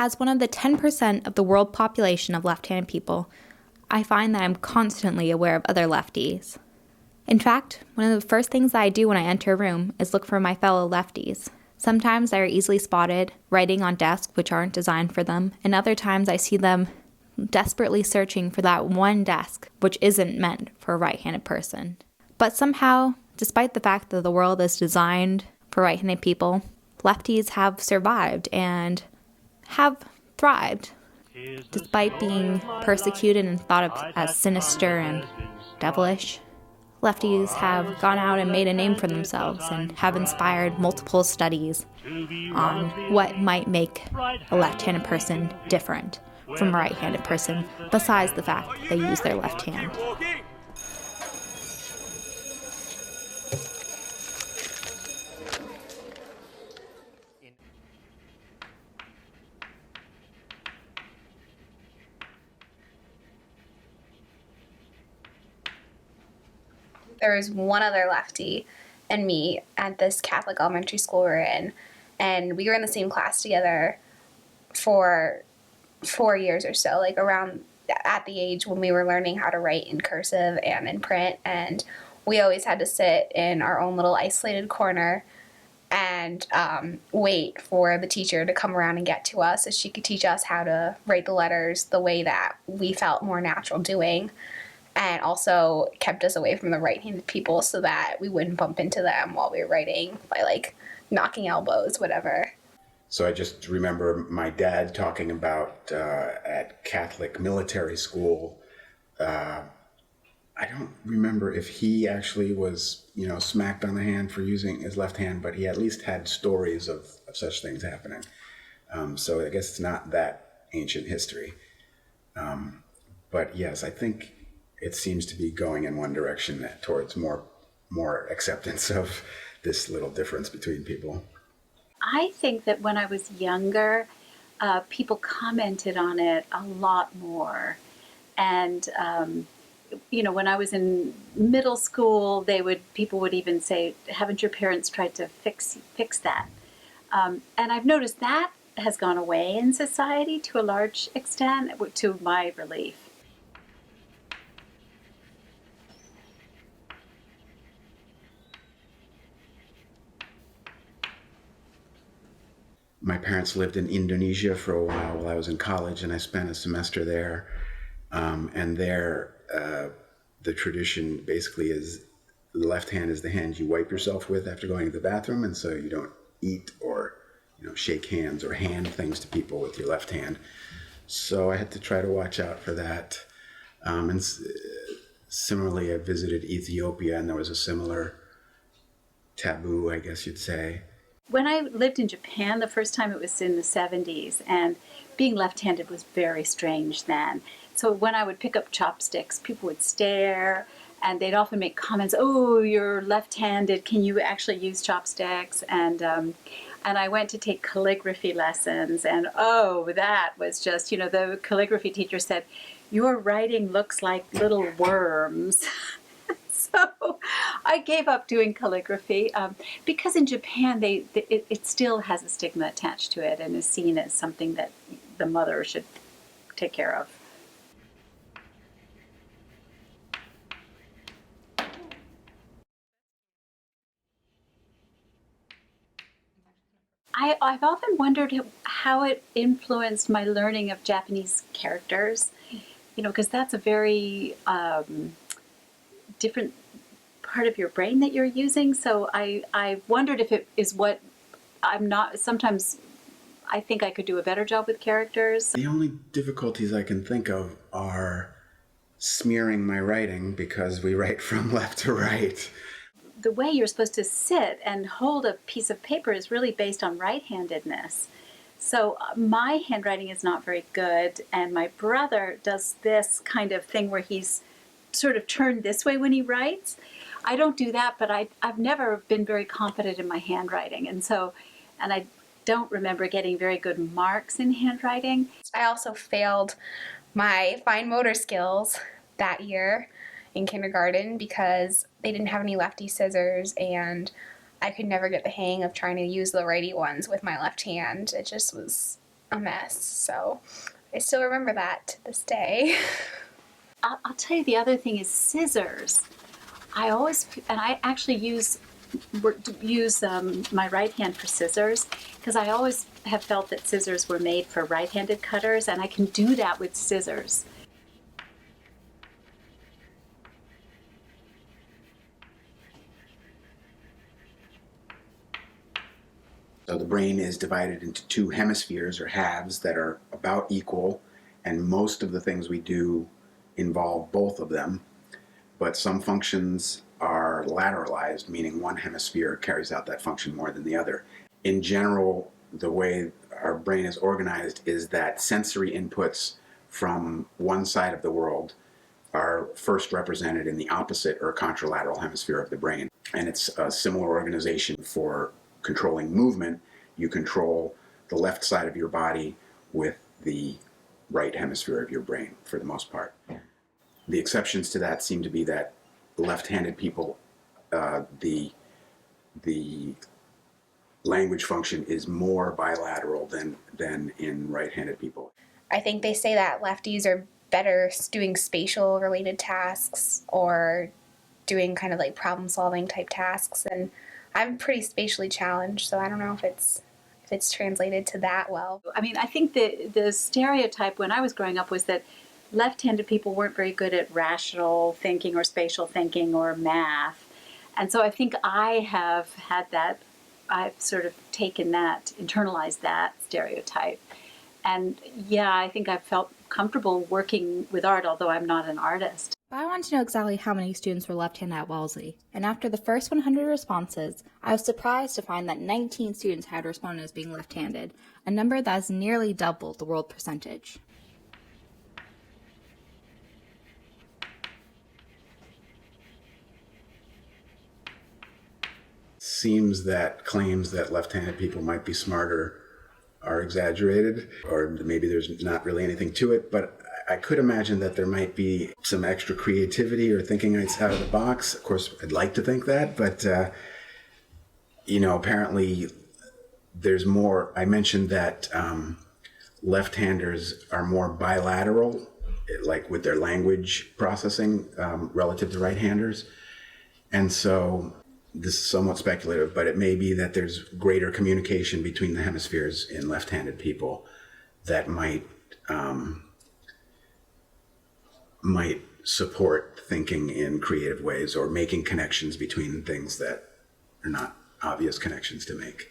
As one of the 10% of the world population of left-handed people, I find that I'm constantly aware of other lefties. In fact, one of the first things that I do when I enter a room is look for my fellow lefties. Sometimes they are easily spotted, writing on desks which aren't designed for them, and other times I see them desperately searching for that one desk which isn't meant for a right-handed person. But somehow, despite the fact that the world is designed for right-handed people, lefties have survived and have thrived, despite being persecuted and thought of as sinister and devilish. Lefties have gone out and made a name for themselves and have inspired multiple studies on what might make a left-handed person different from a right-handed person, besides the fact that they use their left hand. There was one other lefty and me at this Catholic elementary school we were in, and we were in the same class together for 4 years or so, like around at the age when we were learning how to write in cursive and in print, and we always had to sit in our own little isolated corner and wait for the teacher to come around and get to us so she could teach us how to write the letters the way that we felt more natural doing, and also kept us away from the right-handed people so that we wouldn't bump into them while we were writing by like knocking elbows, whatever. So I just remember my dad talking about at Catholic military school. I don't remember if he actually was, smacked on the hand for using his left hand, but he at least had stories of such things happening. So I guess it's not that ancient history. But yes, I think it seems to be going in one direction towards more acceptance of this little difference between people. I think that when I was younger, people commented on it a lot more. And, when I was in middle school, people would even say, haven't your parents tried to fix that? And I've noticed that has gone away in society to a large extent, to my relief. My parents lived in Indonesia for a while I was in college, and I spent a semester there. And there, the tradition basically is the left hand is the hand you wipe yourself with after going to the bathroom, and so you don't eat or shake hands or hand things to people with your left hand. So I had to try to watch out for that. And similarly, I visited Ethiopia, and there was a similar taboo, I guess you'd say. When I lived in Japan, the first time it was in the 70s, and being left-handed was very strange then. So when I would pick up chopsticks, people would stare, and they'd often make comments, oh, you're left-handed, can you actually use chopsticks? And I went to take calligraphy lessons, and that was just, the calligraphy teacher said, your writing looks like little worms. So I gave up doing calligraphy because in Japan it still has a stigma attached to it and is seen as something that the mother should take care of. I've often wondered how it influenced my learning of Japanese characters, because that's a very different part of your brain that you're using. So I wondered if it is what I'm not. Sometimes I think I could do a better job with characters. The only difficulties I can think of are smearing my writing because we write from left to right. The way you're supposed to sit and hold a piece of paper is really based on right-handedness. So my handwriting is not very good, and my brother does this kind of thing where he's sort of turned this way when he writes. I don't do that, but I've never been very confident in my handwriting, and I don't remember getting very good marks in handwriting. I also failed my fine motor skills that year in kindergarten because they didn't have any lefty scissors, and I could never get the hang of trying to use the righty ones with my left hand. It just was a mess. So I still remember that to this day. I'll tell you, the other thing is scissors. I actually use my right hand for scissors, because I always have felt that scissors were made for right-handed cutters, and I can do that with scissors. So the brain is divided into two hemispheres or halves that are about equal, and most of the things we do involve both of them, but some functions are lateralized, meaning one hemisphere carries out that function more than the other. In general, the way our brain is organized is that sensory inputs from one side of the world are first represented in the opposite or contralateral hemisphere of the brain. And it's a similar organization for controlling movement. You control the left side of your body with the right hemisphere of your brain for the most part. The exceptions to that seem to be that left-handed people, the language function is more bilateral than in right-handed people. I think they say that lefties are better doing spatial related tasks or doing kind of like problem solving type tasks, and I'm pretty spatially challenged, so I don't know if it's translated to that well. I mean, I think the stereotype when I was growing up was that left-handed people weren't very good at rational thinking or spatial thinking or math. And so I think I have had that, I've sort of taken that, internalized that stereotype. And yeah, I think I've felt comfortable working with art, although I'm not an artist. But I wanted to know exactly how many students were left-handed at Wellesley, and after the first 100 responses, I was surprised to find that 19 students had responded as being left-handed, a number that is nearly double the world percentage. Seems that claims that left-handed people might be smarter are exaggerated, or maybe there's not really anything to it, but I could imagine that there might be some extra creativity or thinking outside of the box. Of course, I'd like to think that, but apparently there's more. I mentioned that left-handers are more bilateral, like with their language processing, relative to right-handers. And so this is somewhat speculative, but it may be that there's greater communication between the hemispheres in left-handed people that might support thinking in creative ways or making connections between things that are not obvious connections to make.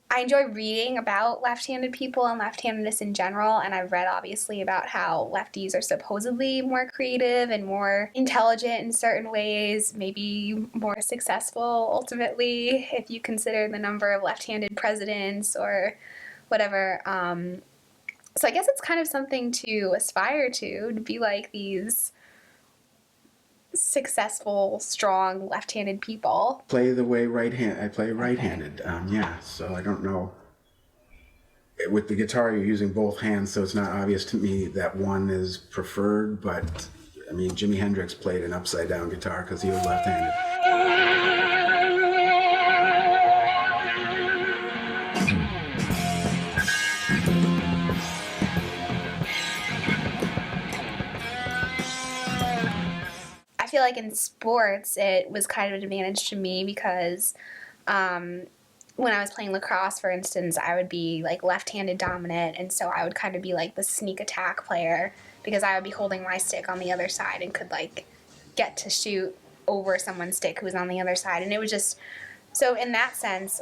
I enjoy reading about left-handed people and left-handedness in general, and I've read obviously about how lefties are supposedly more creative and more intelligent in certain ways, maybe more successful ultimately if you consider the number of left-handed presidents or whatever. So I guess it's kind of something to aspire to be like these successful, strong, left-handed people. Play the way I play right-handed. Yeah, so I don't know. With the guitar, you're using both hands, so it's not obvious to me that one is preferred, but I mean, Jimi Hendrix played an upside-down guitar because he was left-handed. I feel like in sports, it was kind of an advantage to me because when I was playing lacrosse, for instance, I would be like left-handed dominant, and so I would kind of be like the sneak attack player because I would be holding my stick on the other side and could like get to shoot over someone's stick who was on the other side. And it was just, so in that sense,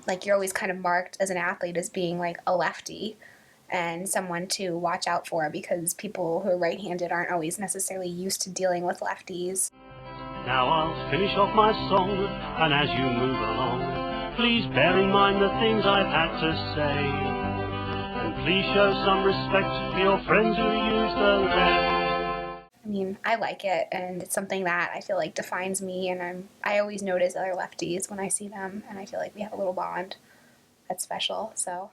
like you're always kind of marked as an athlete as being like a lefty and someone to watch out for because people who are right-handed aren't always necessarily used to dealing with lefties. Now I'll finish off my song, and as you move along, please bear in mind the things I've had to say, and please show some respect for your friends who use the left. I mean, I like it, and it's something that I feel like defines me, and I always notice other lefties when I see them, and I feel like we have a little bond that's special, so...